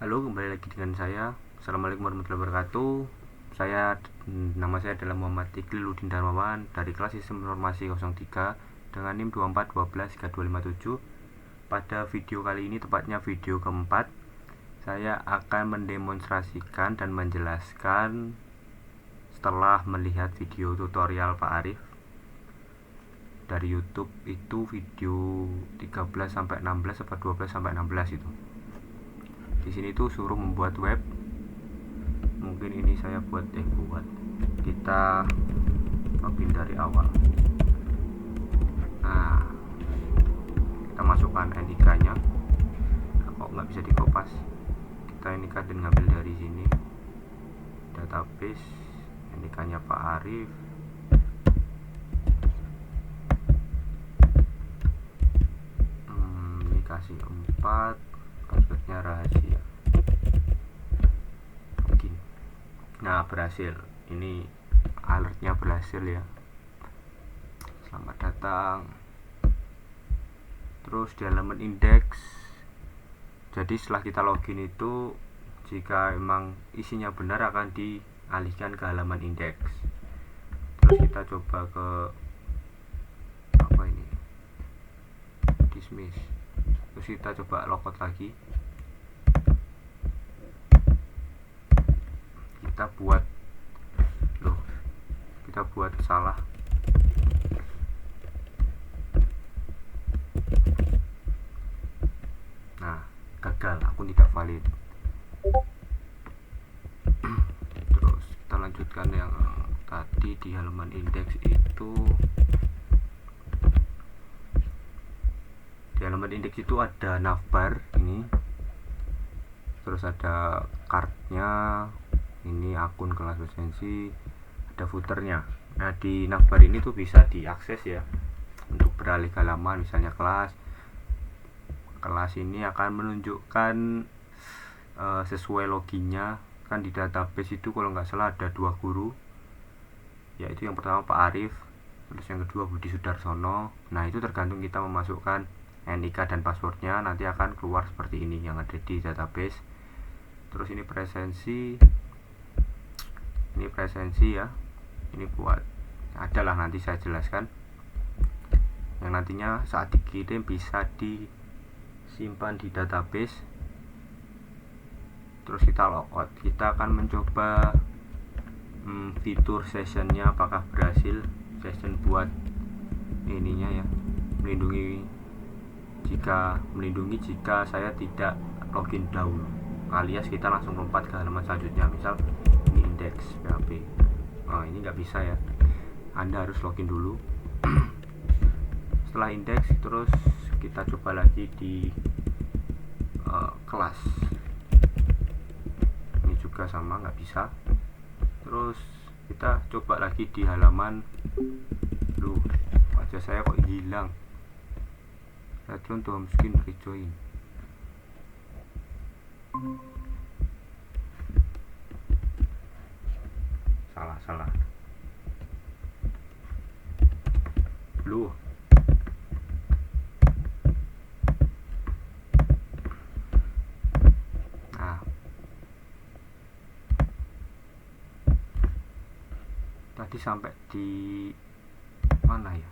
Halo, kembali lagi dengan saya. Assalamualaikum warahmatullahi wabarakatuh. Nama saya adalah Muhammad Iqliluddin Darmawan dari kelas Sistem Informasi 03 dengan NIM 2412327. Pada video kali ini, tepatnya video keempat, saya akan mendemonstrasikan dan menjelaskan setelah melihat video tutorial Pak Arif dari YouTube. Itu video 13 sampai 16 atau 12 sampai 16 itu. Di sini tuh suruh membuat web. Mungkin ini saya buat kita login dari awal. Nah, kita masukkan NIK nya. Kok nggak bisa dikopas, kita NIK dan ngambil dari sini database NIK nya Pak Arif. Ini kasih 4, passwordnya rahasia. Login. Nah, berhasil. Ini alertnya berhasil ya. Selamat datang. Terus di halaman indeks. Jadi setelah kita login itu, jika emang isinya benar akan dialihkan ke halaman indeks. Terus kita coba ke dismiss. Terus kita coba logout lagi. Kita buat salah. Nah, gagal, akun tidak valid. Terus kita lanjutkan yang tadi di halaman indeks itu. Di halaman indeks itu ada navbar ini. Terus ada cardnya, ini akun kelas dosensi, ada footernya. Nah, di navbar ini tuh bisa diakses ya untuk beralih ke halaman, misalnya kelas ini akan menunjukkan sesuai loginnya. Kan di database itu kalau nggak salah ada 2 guru, yaitu yang pertama Pak Arif, terus yang kedua Budi Sudarsono. Nah, itu tergantung kita memasukkan NIK dan passwordnya, nanti akan keluar seperti ini yang ada di database. Terus ini presensi ya, ini buat adalah nanti saya jelaskan, yang nantinya saat dikirim bisa disimpan di database. Terus kita logout. Kita akan mencoba fitur sessionnya apakah berhasil. Session buat ininya ya, melindungi jika saya tidak login dahulu, alias kita langsung lompat ke halaman selanjutnya. Misal ini indeks PHP. Ini nggak bisa ya, Anda harus login dulu. Setelah indeks, terus kita coba lagi di kelas. Ini juga sama, nggak bisa. Terus kita coba lagi di halaman. Wajah saya kok hilang. Return to home screen, rejoin. Salah. Nah, tadi sampai di mana ya?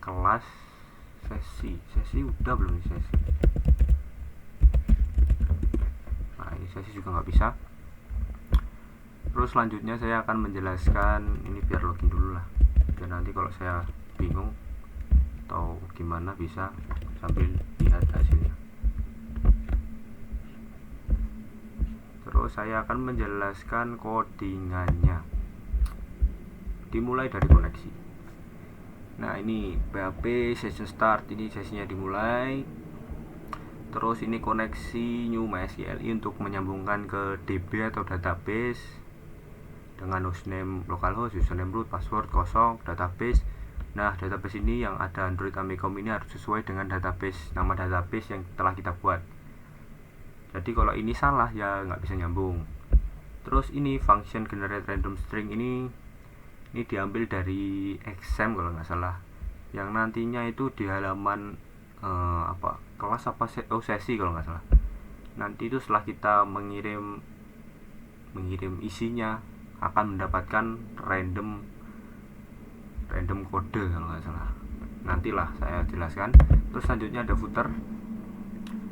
Kelas, sesi udah belum nih sesi? Nah, ini sesi juga nggak bisa. Terus selanjutnya saya akan menjelaskan ini, biar login dulu lah, biar nanti kalau saya bingung atau gimana bisa sambil lihat hasilnya. Terus saya akan menjelaskan codingannya, dimulai dari koneksi. Nah, ini PHP session start, ini sesinya dimulai. Terus ini koneksi new MySQL untuk menyambungkan ke DB atau database dengan hostname localhost, username root, password kosong, database. Nah, database ini yang ada Android Amicom ini harus sesuai dengan nama database yang telah kita buat. Jadi kalau ini salah ya nggak bisa nyambung. Terus ini function generate random string ini diambil dari exam kalau nggak salah, yang nantinya itu di halaman kelas sesi kalau nggak salah. nanti itu setelah kita mengirim isinya akan mendapatkan random kode kalau nggak salah. Nantilah saya jelaskan. Terus selanjutnya ada footer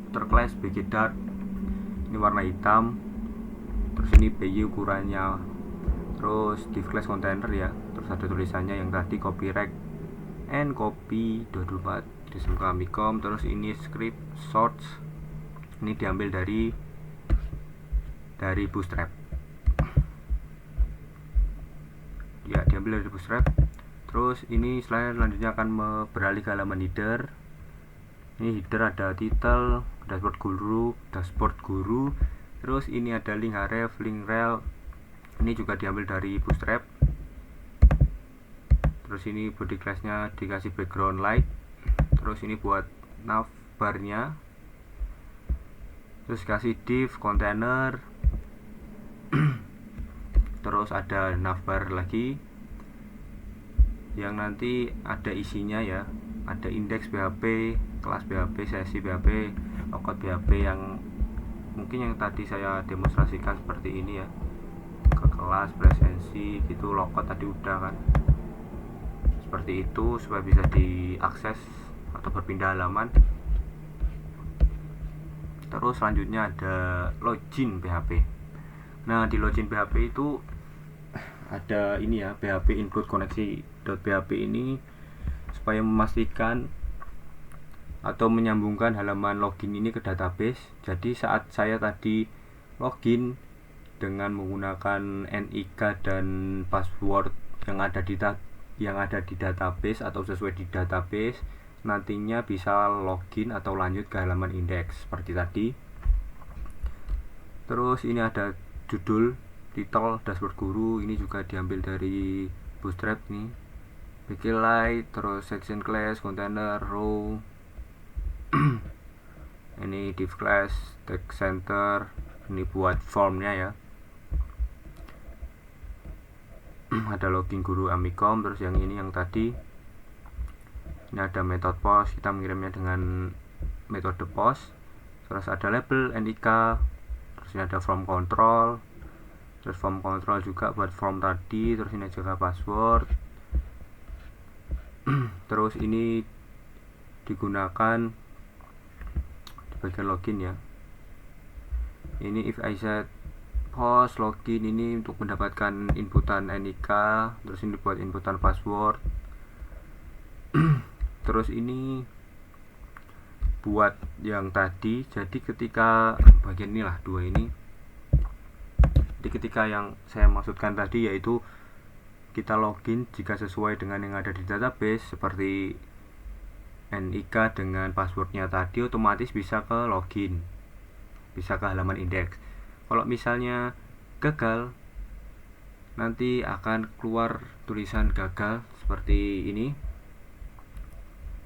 class BG Dart, ini warna hitam. Terus ini BY ukurannya. Terus div class container ya. Terus ada tulisannya yang tadi copyright and copy 24 SMK Amikom. Terus ini script source, ini diambil dari Bootstrap ya, diambil dari Bootstrap. Terus ini selanjutnya akan beralih ke halaman header. Ini header ada title, dashboard guru. Terus ini ada link href, link rel, ini juga diambil dari Bootstrap. Terus ini body classnya dikasih background light. Terus ini buat navbarnya. Terus kasih div container. Terus ada navbar lagi yang nanti ada isinya ya, ada indeks PHP, kelas PHP, sesi PHP, logout PHP yang mungkin yang tadi saya demonstrasikan seperti ini ya, ke kelas presensi gitu. Logout tadi udah kan, seperti itu supaya bisa diakses atau berpindah halaman. Terus selanjutnya ada login PHP. Nah di login PHP itu ada ini ya, PHP include koneksi.php ini supaya memastikan atau menyambungkan halaman login ini ke database. Jadi saat saya tadi login dengan menggunakan NIK dan password yang ada di database atau sesuai di database, nantinya bisa login atau lanjut ke halaman indeks seperti tadi. Terus ini ada judul, title, dashboard guru, ini juga diambil dari Bootstrap nih. Backlight, terus section class, container, row. Ini div class, text center, ini buat formnya ya. Ada login guru Amikom. Terus yang ini yang tadi, ini ada method post, kita mengirimnya dengan metode post. Terus ada label NIK. Terus ini ada form control. Terus form control juga buat form tadi. Terus ini juga password. Terus ini digunakan di bagian login ya. Ini if I set post login, ini untuk mendapatkan inputan NIK. Terus ini buat inputan password. Terus ini buat yang tadi. Jadi ketika bagian inilah dua ini, jadi ketika yang saya maksudkan tadi yaitu kita login jika sesuai dengan yang ada di database seperti NIK dengan passwordnya tadi, otomatis bisa ke login, bisa ke halaman indeks. Kalau misalnya gagal, nanti akan keluar tulisan gagal seperti ini.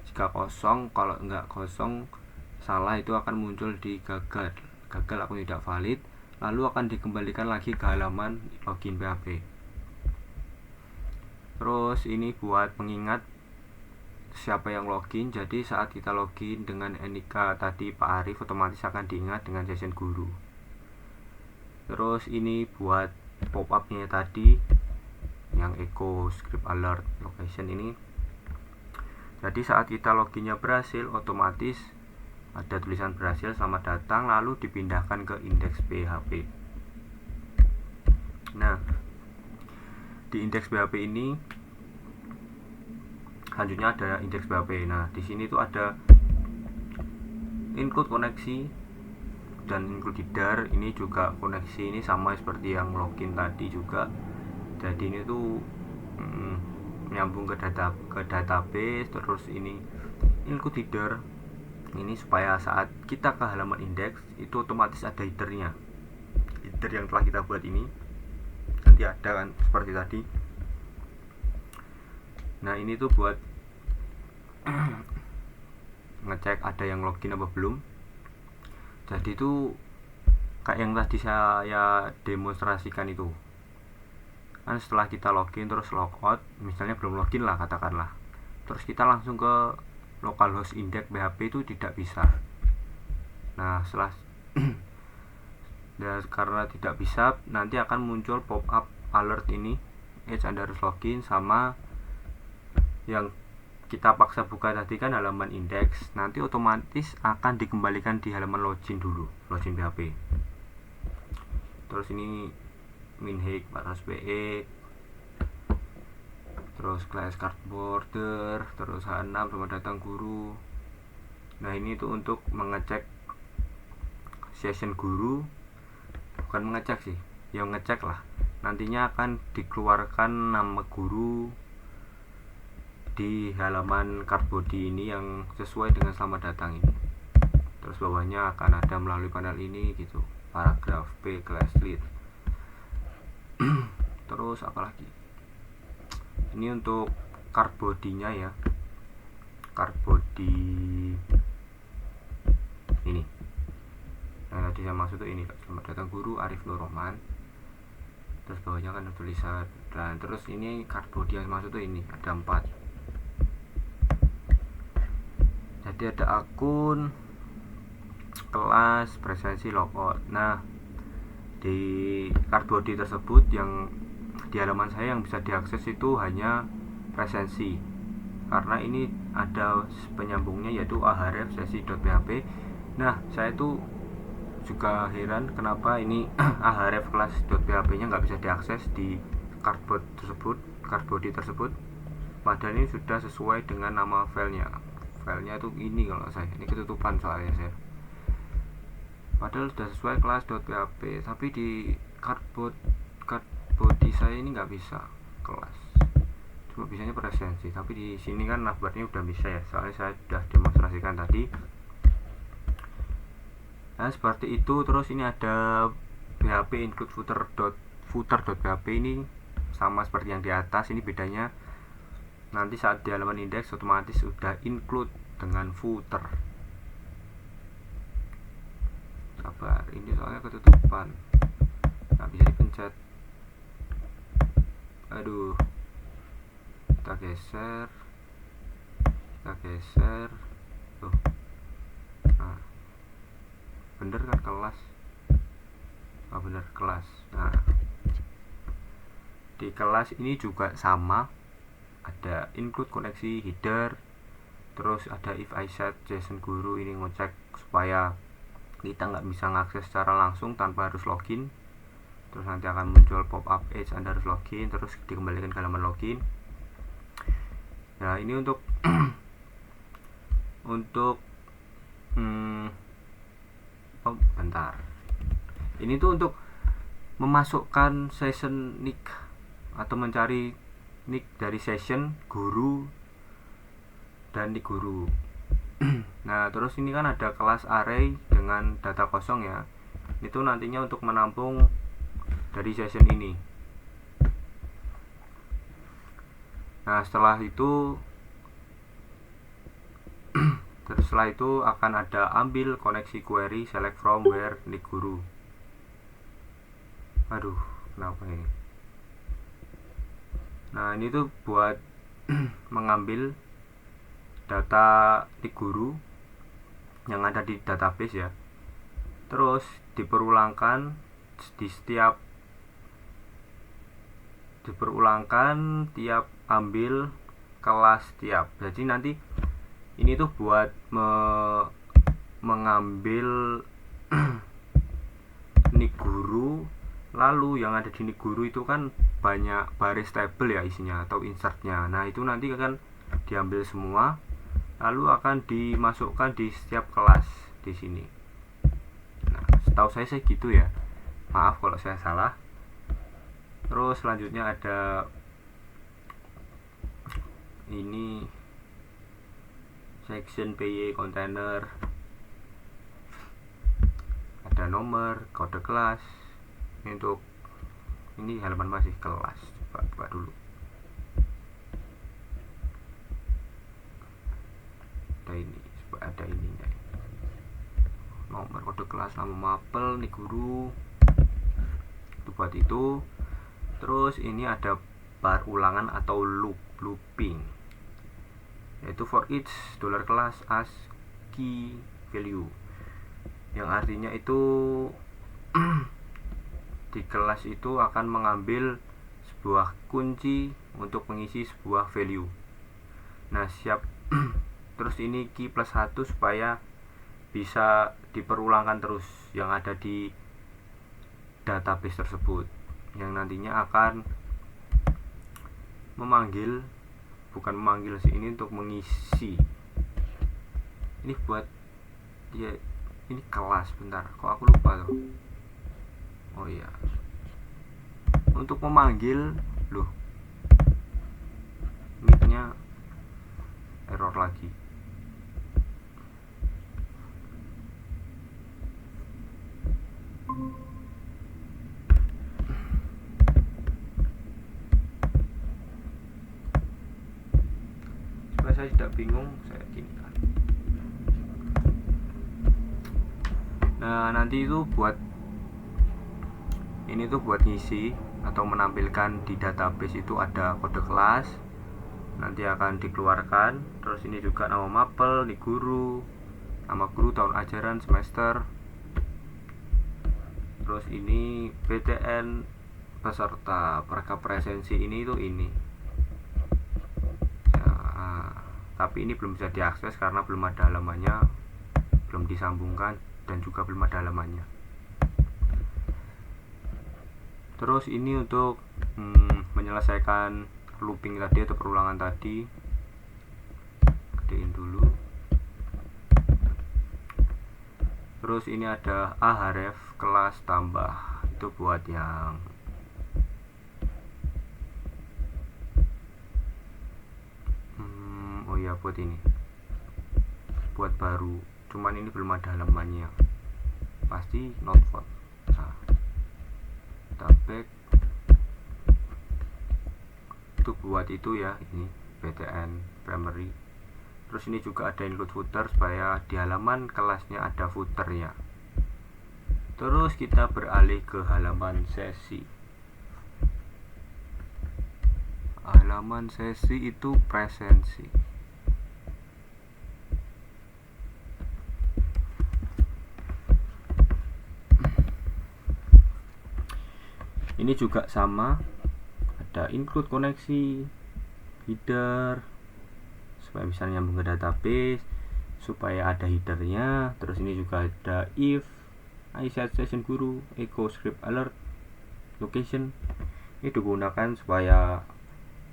Jika kosong, kalau enggak kosong salah, itu akan muncul di gagal akun tidak valid, lalu akan dikembalikan lagi ke halaman login PHP. Terus ini buat mengingat siapa yang login. Jadi saat kita login dengan NIK tadi Pak Arif, otomatis akan diingat dengan session guru. Terus ini buat pop up-nya tadi yang echo script alert location ini. Jadi saat kita loginnya berhasil, otomatis ada tulisan berhasil, selamat datang, lalu dipindahkan ke indeks PHP. Nah, di indeks PHP ini selanjutnya ada indeks PHP. Nah, di sini tuh ada include koneksi dan include header. Ini juga koneksi ini sama seperti yang login tadi juga. Jadi ini tuh menyambung ke database. Terus ini include header. Ini supaya saat kita ke halaman indeks itu otomatis ada headernya. Header yang telah kita buat ini nanti ada kan seperti tadi. Nah, ini tuh buat ngecek ada yang login apa belum. Jadi itu kayak yang tadi saya demonstrasikan itu kan, setelah kita login terus logout, misalnya belum login lah katakanlah, terus kita langsung ke localhost index PHP itu tidak bisa. Nah, setelah Dan karena tidak bisa, nanti akan muncul pop up alert ini Edge Anda harus login, sama yang kita paksa buka tadi kan halaman indeks, nanti otomatis akan dikembalikan di halaman login dulu, login PHP. Terus ini minhik 400 PE, terus class card border, terus H6 sama datang guru. Nah ini itu untuk mengecek session guru, bukan mengecek sih, yang ngecek lah. Nantinya akan dikeluarkan nama guru di halaman card body ini yang sesuai dengan selamat datang ini. Terus bawahnya akan ada melalui panel ini gitu, paragraf P class lead. Terus apalagi? Ini untuk card body-nya ya. Card body ini. Nah, tadi saya maksud tuh ini, selamat datang guru Arif Nur Rahman. Terus bawahnya kan tulisan, dan terus ini card body yang maksud tuh ini ada 4. Jadi ada akun, kelas, presensi, logout. Nah, di card body tersebut yang di halaman saya yang bisa diakses itu hanya presensi, karena ini ada penyambungnya yaitu ahref sesi.php. Nah, saya tuh juga heran kenapa ini ahref kelas.php nya nggak bisa diakses di cardboard tersebut, cardbody tersebut, padahal ini sudah sesuai dengan nama filenya. Filenya itu ini, kalau saya ini ketutupan soalnya saya, padahal sudah sesuai kelas.php, tapi di cardbody saya ini nggak bisa kelas, cuma bisanya presensi. Tapi di sini kan navbarnya udah bisa ya, soalnya saya sudah demonstrasikan tadi. Nah seperti itu. Terus ini ada PHP include footer.php, ini sama seperti yang di atas. Ini bedanya nanti saat di halaman indeks otomatis sudah include dengan footer. Sabar, ini soalnya ketutupan, nggak bisa dipencet. Aduh, kita geser tuh. Nah, bener kan kelas? Oh bener, kelas. Nah, di kelas ini juga sama, ada include koneksi header, terus ada if I set JSON guru, ini ngecek supaya kita nggak bisa ngakses secara langsung tanpa harus login. Terus nanti akan muncul pop up Edge Anda harus login, terus dikembalikan ke halaman login. Nah ini untuk oh bentar, ini tuh untuk memasukkan session nick atau mencari nick dari session guru dan nick guru. Nah terus ini kan ada kelas array dengan data kosong ya, itu nantinya untuk menampung dari session ini. Nah setelah itu akan ada ambil koneksi query select from where nick guru. Aduh, kenapa ini? Nah ini tuh buat mengambil data nick guru yang ada di database ya, terus diperulangkan tiap ambil kelas tiap. Jadi nanti ini tuh buat mengambil nick guru, lalu yang ada di nick guru itu kan banyak baris tabel ya isinya atau insertnya. Nah itu nanti akan diambil semua, lalu akan dimasukkan di setiap kelas di sini. Nah setahu saya gitu ya, maaf kalau saya salah. Terus selanjutnya ada ini section PY container, ada nomor, kode kelas. Ini untuk ini halaman masih kelas, buka dulu. Ada ininya, nomor, kode kelas, nama mapel, nih guru, itu buat itu. Terus ini ada bar ulangan atau looping, yaitu for each $class as key value, yang artinya itu di kelas itu akan mengambil sebuah kunci untuk mengisi sebuah value. Nah, siap. Terus ini key plus 1 supaya bisa diperulangkan terus yang ada di database tersebut, yang nantinya akan bukan memanggil sih, ini untuk mengisi. Ini buat ya, ini kelas, bentar, kok aku lupa tuh. Oh iya, untuk memanggil loh, mic-nya error lagi. Supaya saya tidak bingung, saya gini kan. Nah, nanti itu buat ini tuh buat ngisi atau menampilkan di database itu ada kode kelas, nanti akan dikeluarkan. Terus ini juga nama mapel, nih guru, nama guru, tahun ajaran, semester. Terus ini PTN peserta perangkat presensi ini tuh ini ya, tapi ini belum bisa diakses karena belum ada halamannya, belum disambungkan, dan juga belum ada halamannya. Terus ini untuk menyelesaikan looping tadi atau perulangan tadi, gedein dulu. Terus ini ada ahref kelas tambah, itu buat yang oh ya, buat ini, buat baru, cuman ini belum ada halamannya, pasti not found. Nah, kita back, itu buat itu ya, ini PTN primary. Terus ini juga ada include footer supaya di halaman kelasnya ada footernya. Terus kita beralih ke halaman sesi. Halaman sesi itu presensi. Ini juga sama, ada include koneksi, header supaya bisa nyambung ke database, supaya ada headernya. Terus ini juga ada if, iset session guru, echo script alert, location. Ini digunakan supaya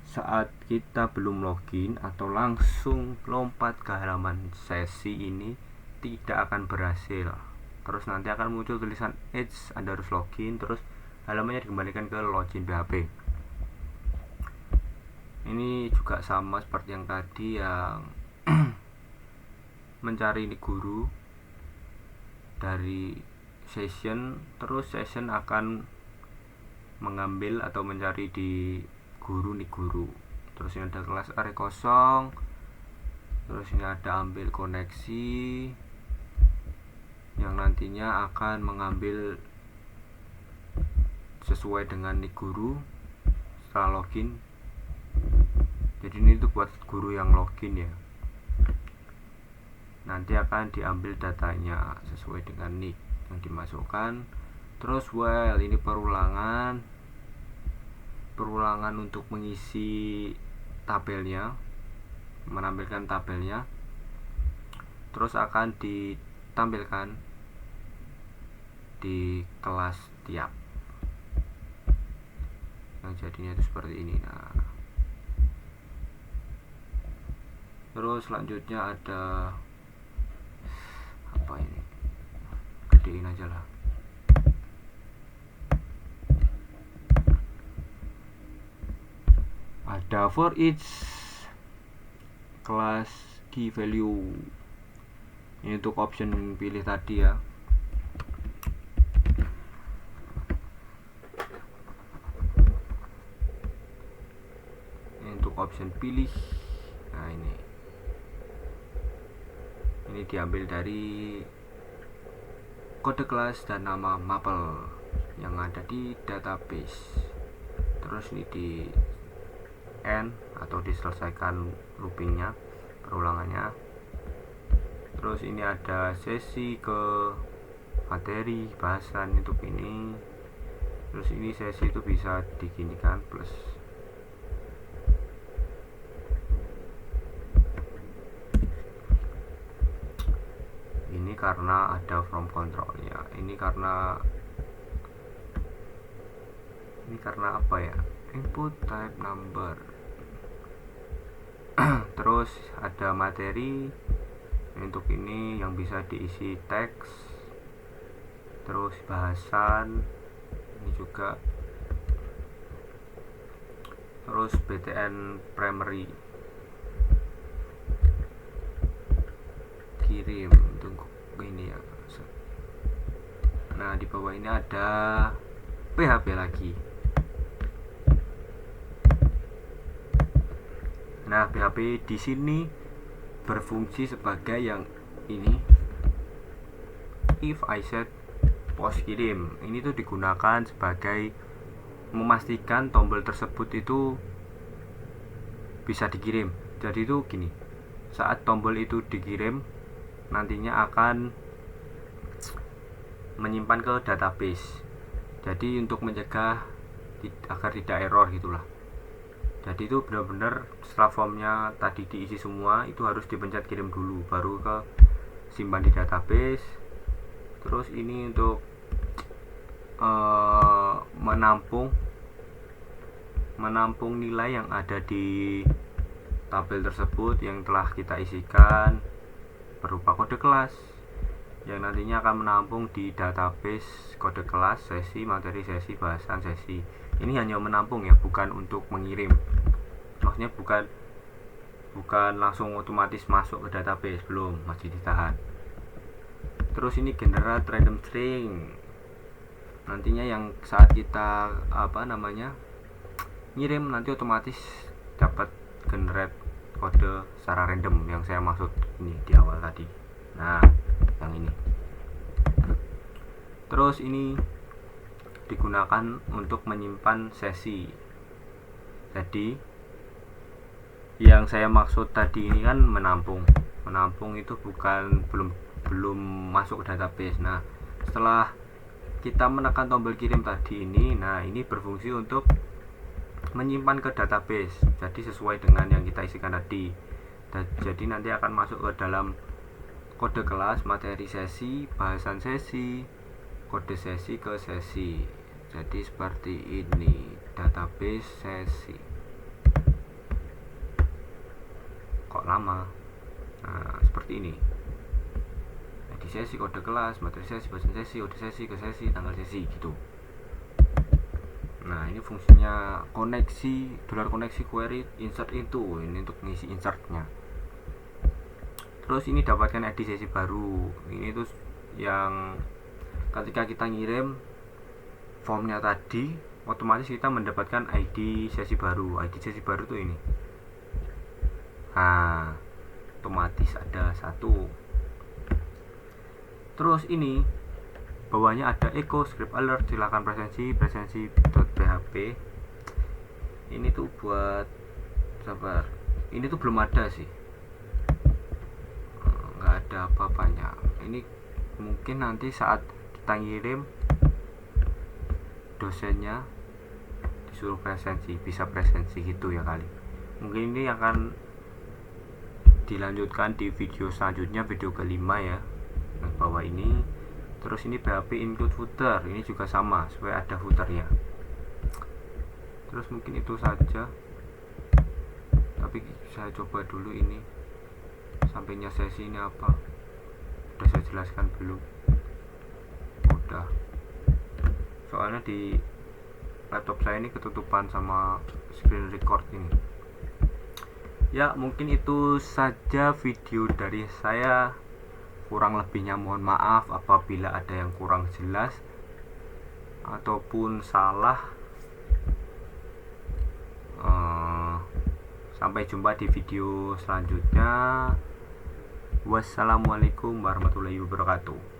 saat kita belum login atau langsung lompat ke halaman sesi ini tidak akan berhasil. Terus nanti akan muncul tulisan Anda harus login, terus halamannya dikembalikan ke login PHP. Ini juga sama seperti yang tadi, yang mencari ini guru dari session, terus session akan mengambil atau mencari di guru nih guru. Terus ini ada kelas area kosong, terus ini ada ambil koneksi yang nantinya akan mengambil sesuai dengan nih guru setelah login. Jadi ini tuh buat guru yang login ya, nanti akan diambil datanya sesuai dengan nick yang dimasukkan. Terus while ini perulangan untuk mengisi tabelnya, menampilkan tabelnya, terus akan ditampilkan di kelas tiap, yang jadinya itu seperti ini. Nah, terus selanjutnya ada apa ini, gedein aja lah. Ada for each class key value. Ini untuk option pilih tadi ya. Ini untuk option pilih. Nah, ini diambil dari kode kelas dan nama mapel yang ada di database. Terus ini di end atau diselesaikan loopingnya, perulangannya. Terus ini ada sesi ke materi bahasan untuk ini. Terus ini sesi itu bisa diginikan plus. Ini karena ada from controlnya. Ini karena apa ya, input type number. Terus ada materi untuk ini yang bisa diisi teks, terus bahasan ini juga, terus BTN primary kirim tunggu ini ya. Nah di bawah ini ada PHP lagi. Nah PHP di sini berfungsi sebagai yang ini, if I set post kirim. Ini tuh digunakan sebagai memastikan tombol tersebut itu bisa dikirim. Jadi itu gini, saat tombol itu dikirim nantinya akan menyimpan ke database. Jadi untuk mencegah agar tidak error gitulah. Jadi itu benar-benar setelah formnya tadi diisi semua itu harus dipencet kirim dulu, baru ke simpan di database. Terus ini untuk menampung nilai yang ada di tabel tersebut yang telah kita isikan berupa kode kelas yang nantinya akan menampung di database kode kelas, sesi, materi, sesi, bahasan, sesi. Ini hanya menampung ya, bukan untuk mengirim. Maksudnya bukan langsung otomatis masuk ke database, belum, masih ditahan. Terus ini generate random string. Nantinya yang saat kita ngirim nanti otomatis dapat generate kode secara random yang saya maksud ini di awal tadi. Nah, yang ini. Terus ini digunakan untuk menyimpan sesi. Jadi yang saya maksud tadi ini kan menampung itu belum masuk ke database. Nah setelah kita menekan tombol kirim tadi ini, nah ini berfungsi untuk menyimpan ke database. Jadi sesuai dengan yang kita isikan tadi. Jadi nanti akan masuk ke dalam kode kelas, materi sesi, bahasan sesi, kode sesi ke sesi. Jadi seperti ini, database sesi. Kok lama? Nah seperti ini. Di sesi, kode kelas, materi sesi, bahasan sesi, kode sesi ke sesi, tanggal sesi gitu. Nah ini fungsinya koneksi, $koneksi query insert into, ini untuk ngisi insertnya. Terus ini dapatkan ID sesi baru. Ini tuh yang ketika kita ngirim formnya tadi, otomatis kita mendapatkan ID sesi baru. ID sesi baru tuh ini. Nah otomatis ada satu. Terus ini bawahnya ada echo script alert, silakan presensi.php. Ini tuh buat sabar. Ini tuh belum ada sih. Nggak ada apa-apanya. Ini mungkin nanti saat kita ngirim dosennya disuruh bisa presensi gitu ya kali. Mungkin ini akan dilanjutkan di video selanjutnya, video kelima ya. Nah, bawah ini. Terus ini PHP include footer, ini juga sama supaya ada footernya. Terus mungkin itu saja, tapi saya coba dulu ini sampainya sesi ini apa, udah saya jelaskan belum? Udah, soalnya di laptop saya ini ketutupan sama screen record ini. Ya mungkin itu saja video dari saya. Kurang lebihnya mohon maaf apabila ada yang kurang jelas ataupun salah. Sampai jumpa di video selanjutnya. Wassalamualaikum warahmatullahi wabarakatuh.